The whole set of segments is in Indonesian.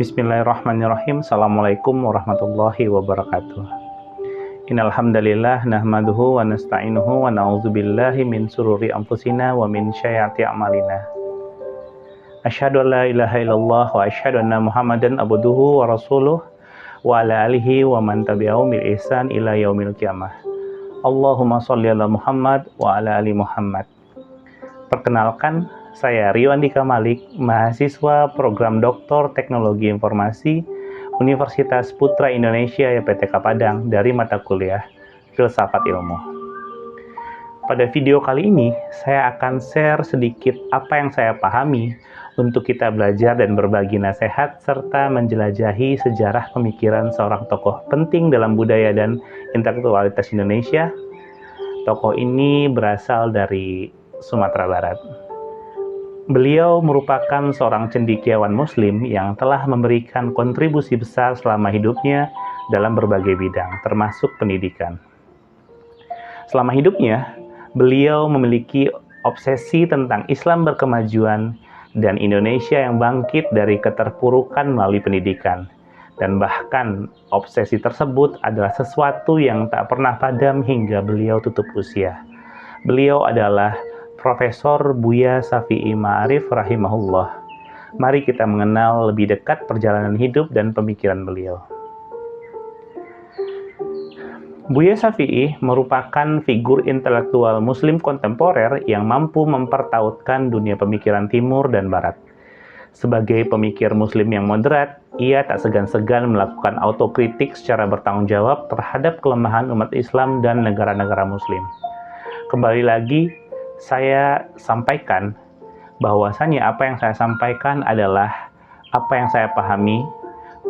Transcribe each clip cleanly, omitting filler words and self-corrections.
Bismillahirrahmanirrahim. Assalamualaikum warahmatullahi wabarakatuh. Innal hamdalillah nahmaduhu wa nasta'inuhu wa na'udzubillahi min sururi anfusina wa min sayyiati a'malina. Asyhadu an la ilaha illallah wa asyhadu anna Muhammadan abduhu wa rasuluh wa ala alihi wa man tabi'ahum bil ihsan ila yaumil qiyamah. Allahumma shalli ala Muhammad wa ala ali Muhammad. Perkenalkan, saya Rio Andika Malik, mahasiswa program Doktor Teknologi Informasi Universitas Putra Indonesia YPTK Padang dari mata kuliah Filsafat Ilmu. Pada video kali ini, saya akan share sedikit apa yang saya pahami untuk kita belajar dan berbagi nasihat serta menjelajahi sejarah pemikiran seorang tokoh penting dalam budaya dan intelektualitas Indonesia. Tokoh ini berasal dari Sumatera Barat. Beliau merupakan seorang cendekiawan Muslim yang telah memberikan kontribusi besar selama hidupnya dalam berbagai bidang, termasuk pendidikan. Selama hidupnya, beliau memiliki obsesi tentang Islam berkemajuan dan Indonesia yang bangkit dari keterpurukan melalui pendidikan. Dan bahkan obsesi tersebut adalah sesuatu yang tak pernah padam hingga beliau tutup usia. Beliau adalah Profesor Buya Syafi'i Ma'arif rahimahullah. Mari kita mengenal lebih dekat perjalanan hidup dan pemikiran beliau. Buya Syafi'i merupakan figur intelektual Muslim kontemporer yang mampu mempertautkan dunia pemikiran Timur dan Barat. Sebagai pemikir Muslim yang moderat, ia tak segan-segan melakukan autokritik secara bertanggung jawab terhadap kelemahan umat Islam dan negara-negara Muslim. Kembali lagi, saya sampaikan bahwasannya apa yang saya sampaikan adalah apa yang saya pahami,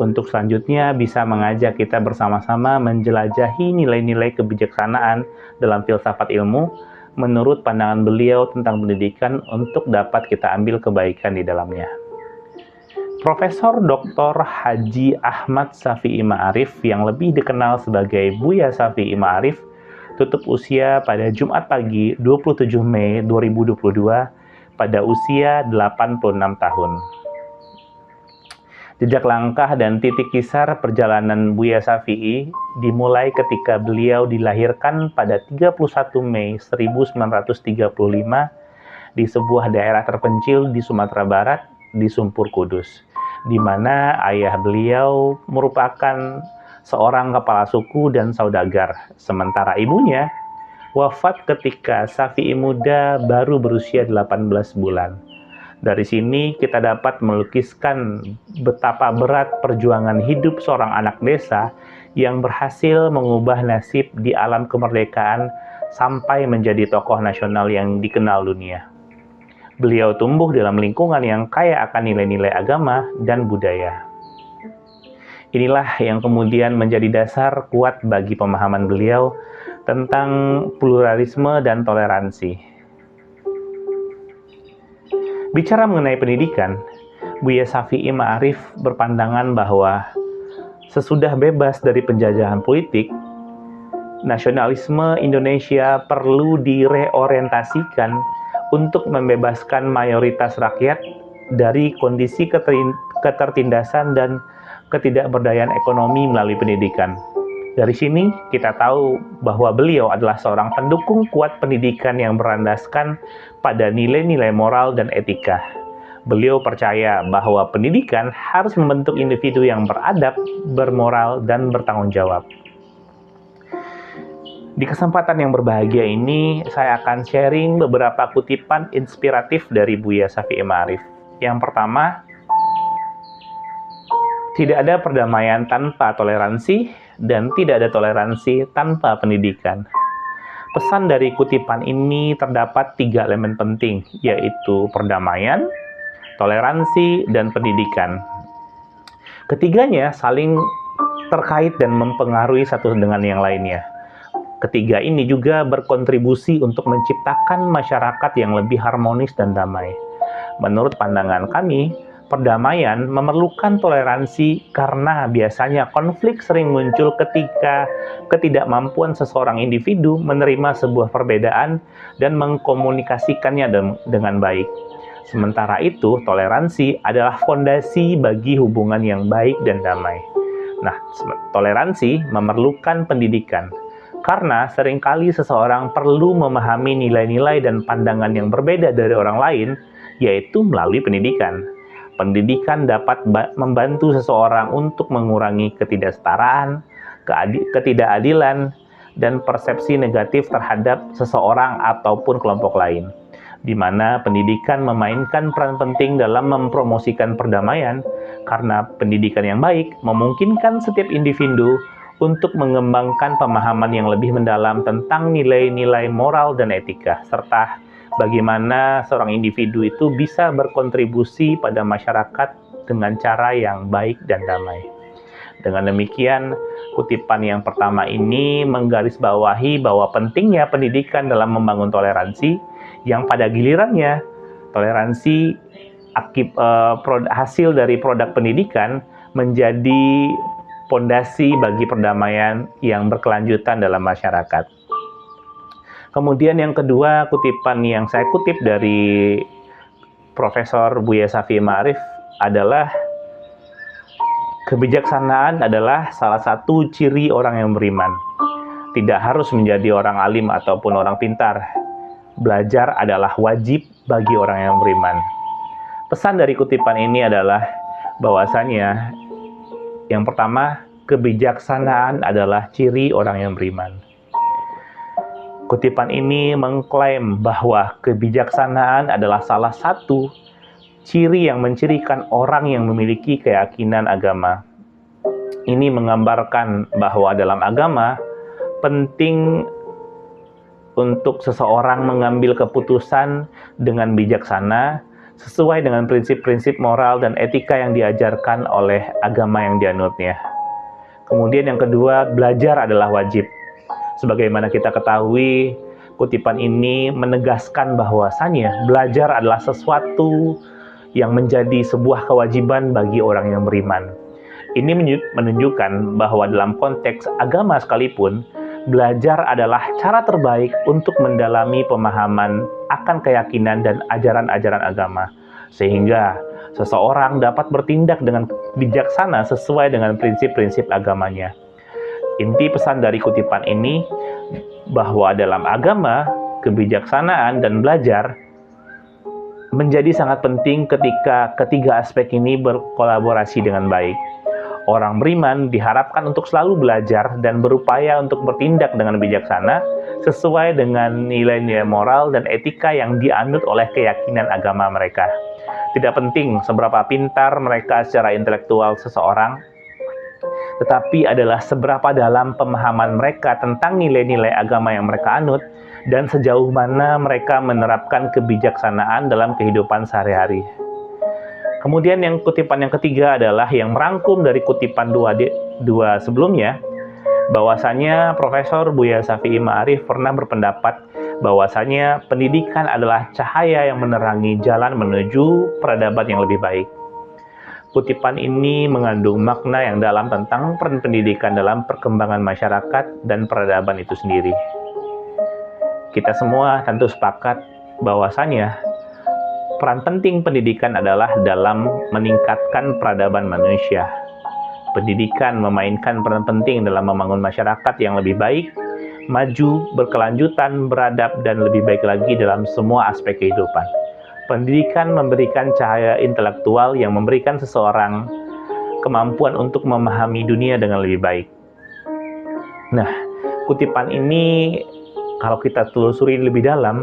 untuk selanjutnya bisa mengajak kita bersama-sama menjelajahi nilai-nilai kebijaksanaan dalam filsafat ilmu menurut pandangan beliau tentang pendidikan untuk dapat kita ambil kebaikan di dalamnya. Profesor Dr. Haji Ahmad Syafi'i Ma'arif yang lebih dikenal sebagai Buya Syafi'i Ma'arif tutup usia pada Jumat pagi 27 Mei 2022 pada usia 86 tahun. Jejak langkah dan titik kisar perjalanan Buya Syafi'i dimulai ketika beliau dilahirkan pada 31 Mei 1935 di sebuah daerah terpencil di Sumatera Barat, di Sumpur Kudus, di mana ayah beliau merupakan seorang kepala suku dan saudagar, sementara ibunya wafat ketika Syafi'i muda baru berusia 18 bulan. Dari sini kita dapat melukiskan betapa berat perjuangan hidup seorang anak desa yang berhasil mengubah nasib di alam kemerdekaan sampai menjadi tokoh nasional yang dikenal dunia. Beliau tumbuh dalam lingkungan yang kaya akan nilai-nilai agama dan budaya. Inilah yang kemudian menjadi dasar kuat bagi pemahaman beliau tentang pluralisme dan toleransi. Bicara mengenai pendidikan, Buya Syafi'i Ma'arif berpandangan bahwa sesudah bebas dari penjajahan politik, nasionalisme Indonesia perlu direorientasikan untuk membebaskan mayoritas rakyat dari kondisi ketertindasan dan ketidakberdayaan ekonomi melalui pendidikan. Dari sini kita tahu bahwa beliau adalah seorang pendukung kuat pendidikan yang berlandaskan pada nilai-nilai moral dan etika. Beliau percaya bahwa pendidikan harus membentuk individu yang beradab, bermoral, dan bertanggung jawab. Di kesempatan yang berbahagia ini, saya akan sharing beberapa kutipan inspiratif dari Buya Syafi'i Ma'arif. Yang pertama, tidak ada perdamaian tanpa toleransi, dan tidak ada toleransi tanpa pendidikan. Pesan dari kutipan ini terdapat 3 elemen penting, yaitu perdamaian, toleransi, dan pendidikan. Ketiganya saling terkait dan mempengaruhi satu dengan yang lainnya. Ketiga ini juga berkontribusi untuk menciptakan masyarakat yang lebih harmonis dan damai. Menurut pandangan kami, perdamaian memerlukan toleransi karena biasanya konflik sering muncul ketika ketidakmampuan seseorang individu menerima sebuah perbedaan dan mengkomunikasikannya dengan baik. Sementara itu, toleransi adalah fondasi bagi hubungan yang baik dan damai. Nah, toleransi memerlukan pendidikan, karena seringkali seseorang perlu memahami nilai-nilai dan pandangan yang berbeda dari orang lain, yaitu melalui pendidikan. Pendidikan dapat membantu seseorang untuk mengurangi ketidaksetaraan, ketidakadilan, dan persepsi negatif terhadap seseorang ataupun kelompok lain, di mana pendidikan memainkan peran penting dalam mempromosikan perdamaian, karena pendidikan yang baik memungkinkan setiap individu untuk mengembangkan pemahaman yang lebih mendalam tentang nilai-nilai moral dan etika, serta bagaimana seorang individu itu bisa berkontribusi pada masyarakat dengan cara yang baik dan damai. Dengan demikian, kutipan yang pertama ini menggarisbawahi bahwa pentingnya pendidikan dalam membangun toleransi, yang pada gilirannya toleransi hasil dari produk pendidikan menjadi fondasi bagi perdamaian yang berkelanjutan dalam masyarakat. Kemudian yang kedua, kutipan yang saya kutip dari Profesor Buya Syafi'i Ma'arif adalah, kebijaksanaan adalah salah satu ciri orang yang beriman. Tidak harus menjadi orang alim ataupun orang pintar. Belajar adalah wajib bagi orang yang beriman. Pesan dari kutipan ini adalah bahwasanya yang pertama, kebijaksanaan adalah ciri orang yang beriman. Kutipan ini mengklaim bahwa kebijaksanaan adalah salah satu ciri yang mencirikan orang yang memiliki keyakinan agama. Ini menggambarkan bahwa dalam agama penting untuk seseorang mengambil keputusan dengan bijaksana sesuai dengan prinsip-prinsip moral dan etika yang diajarkan oleh agama yang dianutnya. Kemudian yang kedua, belajar adalah wajib. Sebagaimana kita ketahui, kutipan ini menegaskan bahwasannya belajar adalah sesuatu yang menjadi sebuah kewajiban bagi orang yang beriman. Ini menunjukkan bahwa dalam konteks agama sekalipun, belajar adalah cara terbaik untuk mendalami pemahaman akan keyakinan dan ajaran-ajaran agama, sehingga seseorang dapat bertindak dengan bijaksana sesuai dengan prinsip-prinsip agamanya. Inti pesan dari kutipan ini bahwa dalam agama, kebijaksanaan dan belajar menjadi sangat penting ketika ketiga aspek ini berkolaborasi dengan baik. Orang beriman diharapkan untuk selalu belajar dan berupaya untuk bertindak dengan bijaksana sesuai dengan nilai-nilai moral dan etika yang dianut oleh keyakinan agama mereka. Tidak penting seberapa pintar mereka secara intelektual seseorang, tetapi adalah seberapa dalam pemahaman mereka tentang nilai-nilai agama yang mereka anut dan sejauh mana mereka menerapkan kebijaksanaan dalam kehidupan sehari-hari. Kemudian yang kutipan yang ketiga adalah yang merangkum dari kutipan dua sebelumnya, bahwasanya Profesor Buya Syafi'i Ma'arif pernah berpendapat bahwasanya pendidikan adalah cahaya yang menerangi jalan menuju peradaban yang lebih baik. Kutipan ini mengandung makna yang dalam tentang peran pendidikan dalam perkembangan masyarakat dan peradaban itu sendiri. Kita semua tentu sepakat bahwasanya peran penting pendidikan adalah dalam meningkatkan peradaban manusia. Pendidikan memainkan peran penting dalam membangun masyarakat yang lebih baik, maju, berkelanjutan, beradab, dan lebih baik lagi dalam semua aspek kehidupan. Pendidikan memberikan cahaya intelektual yang memberikan seseorang kemampuan untuk memahami dunia dengan lebih baik. Nah, kutipan ini kalau kita telusuri lebih dalam,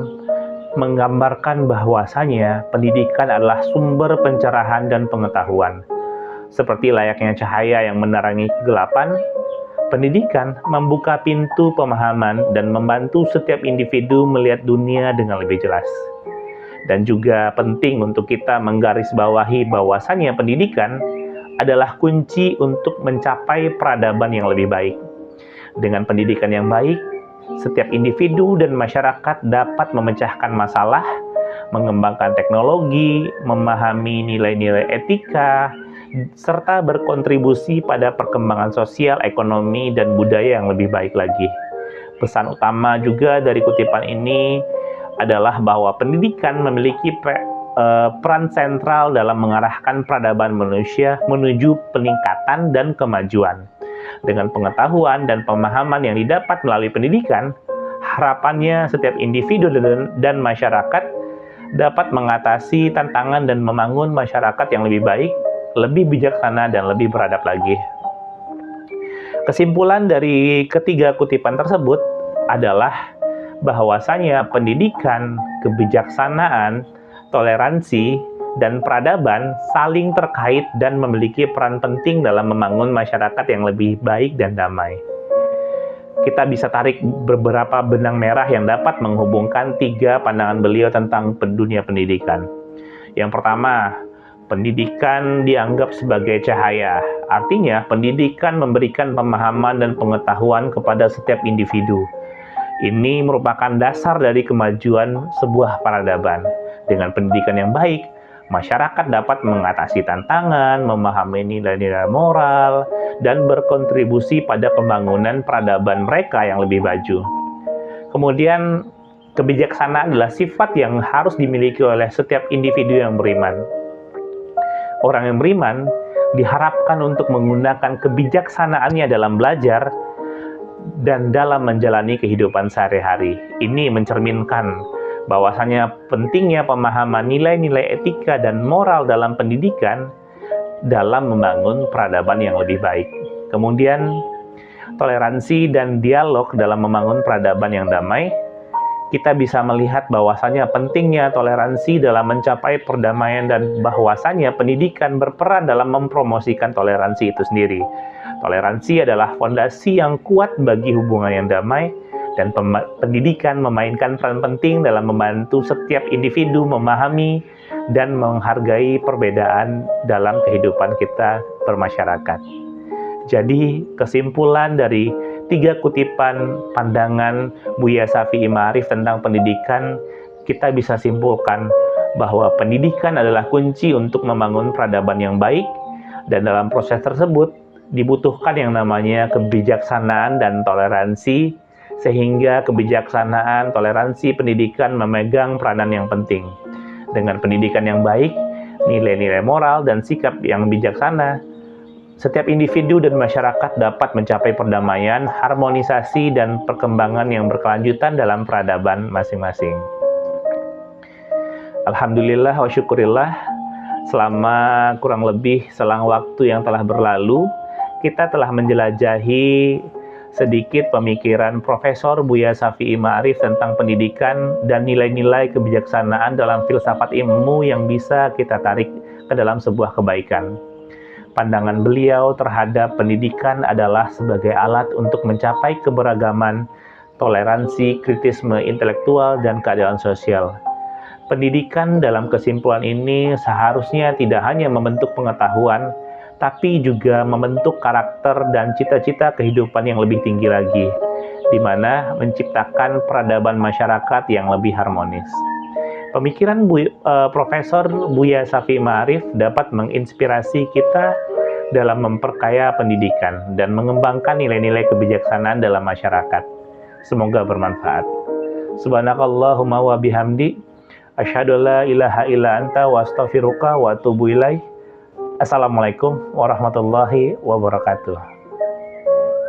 menggambarkan bahwasanya pendidikan adalah sumber pencerahan dan pengetahuan. Seperti layaknya cahaya yang menerangi kegelapan, pendidikan membuka pintu pemahaman dan membantu setiap individu melihat dunia dengan lebih jelas. Dan juga penting untuk kita menggarisbawahi bahwasannya pendidikan adalah kunci untuk mencapai peradaban yang lebih baik. Dengan pendidikan yang baik, setiap individu dan masyarakat dapat memecahkan masalah, mengembangkan teknologi, memahami nilai-nilai etika, serta berkontribusi pada perkembangan sosial, ekonomi, dan budaya yang lebih baik lagi. Pesan utama juga dari kutipan ini adalah bahwa pendidikan memiliki peran sentral dalam mengarahkan peradaban manusia menuju peningkatan dan kemajuan. Dengan pengetahuan dan pemahaman yang didapat melalui pendidikan, harapannya setiap individu dan masyarakat dapat mengatasi tantangan dan membangun masyarakat yang lebih baik, lebih bijaksana, dan lebih beradab lagi. Kesimpulan dari ketiga kutipan tersebut adalah bahwasanya pendidikan, kebijaksanaan, toleransi, dan peradaban saling terkait dan memiliki peran penting dalam membangun masyarakat yang lebih baik dan damai. Kita bisa tarik beberapa benang merah yang dapat menghubungkan tiga pandangan beliau tentang dunia pendidikan. Yang pertama, pendidikan dianggap sebagai cahaya. Artinya, pendidikan memberikan pemahaman dan pengetahuan kepada setiap individu. Ini merupakan dasar dari kemajuan sebuah peradaban. Dengan pendidikan yang baik, masyarakat dapat mengatasi tantangan, memahami nilai-nilai moral, dan berkontribusi pada pembangunan peradaban mereka yang lebih maju. Kemudian, kebijaksanaan adalah sifat yang harus dimiliki oleh setiap individu yang beriman. Orang yang beriman diharapkan untuk menggunakan kebijaksanaannya dalam belajar dan dalam menjalani kehidupan sehari-hari. Ini mencerminkan bahwasanya pentingnya pemahaman nilai-nilai etika dan moral dalam pendidikan dalam membangun peradaban yang lebih baik. Kemudian, toleransi dan dialog dalam membangun peradaban yang damai. Kita bisa melihat bahwasanya pentingnya toleransi dalam mencapai perdamaian dan bahwasanya pendidikan berperan dalam mempromosikan toleransi itu sendiri. Toleransi adalah fondasi yang kuat bagi hubungan yang damai, dan pendidikan memainkan peran penting dalam membantu setiap individu memahami dan menghargai perbedaan dalam kehidupan kita bermasyarakat. Jadi, kesimpulan dari tiga kutipan pandangan Buya Syafi'i Ma'arif tentang pendidikan, kita bisa simpulkan bahwa pendidikan adalah kunci untuk membangun peradaban yang baik, dan dalam proses tersebut dibutuhkan yang namanya kebijaksanaan dan toleransi, sehingga kebijaksanaan, toleransi, pendidikan memegang peranan yang penting. Dengan pendidikan yang baik, nilai-nilai moral, dan sikap yang bijaksana, setiap individu dan masyarakat dapat mencapai perdamaian, harmonisasi, dan perkembangan yang berkelanjutan dalam peradaban masing-masing. Alhamdulillah wa syukurillah, selama kurang lebih selang waktu yang telah berlalu, kita telah menjelajahi sedikit pemikiran Profesor Buya Syafi'i Ma'arif tentang pendidikan dan nilai-nilai kebijaksanaan dalam filsafat ilmu yang bisa kita tarik ke dalam sebuah kebaikan. Pandangan beliau terhadap pendidikan adalah sebagai alat untuk mencapai keberagaman, toleransi, kritisme intelektual, dan keadilan sosial. Pendidikan dalam kesimpulan ini seharusnya tidak hanya membentuk pengetahuan, tapi juga membentuk karakter dan cita-cita kehidupan yang lebih tinggi lagi, di mana menciptakan peradaban masyarakat yang lebih harmonis. Pemikiran Profesor Buya Syafi'i Ma'arif dapat menginspirasi kita dalam memperkaya pendidikan dan mengembangkan nilai-nilai kebijaksanaan dalam masyarakat. Semoga bermanfaat. Subhanakallahumma wa bihamdi, asyhadu la ilaha illa anta wa astaghfiruka wa atubu ilaik. Assalamualaikum warahmatullahi wabarakatuh.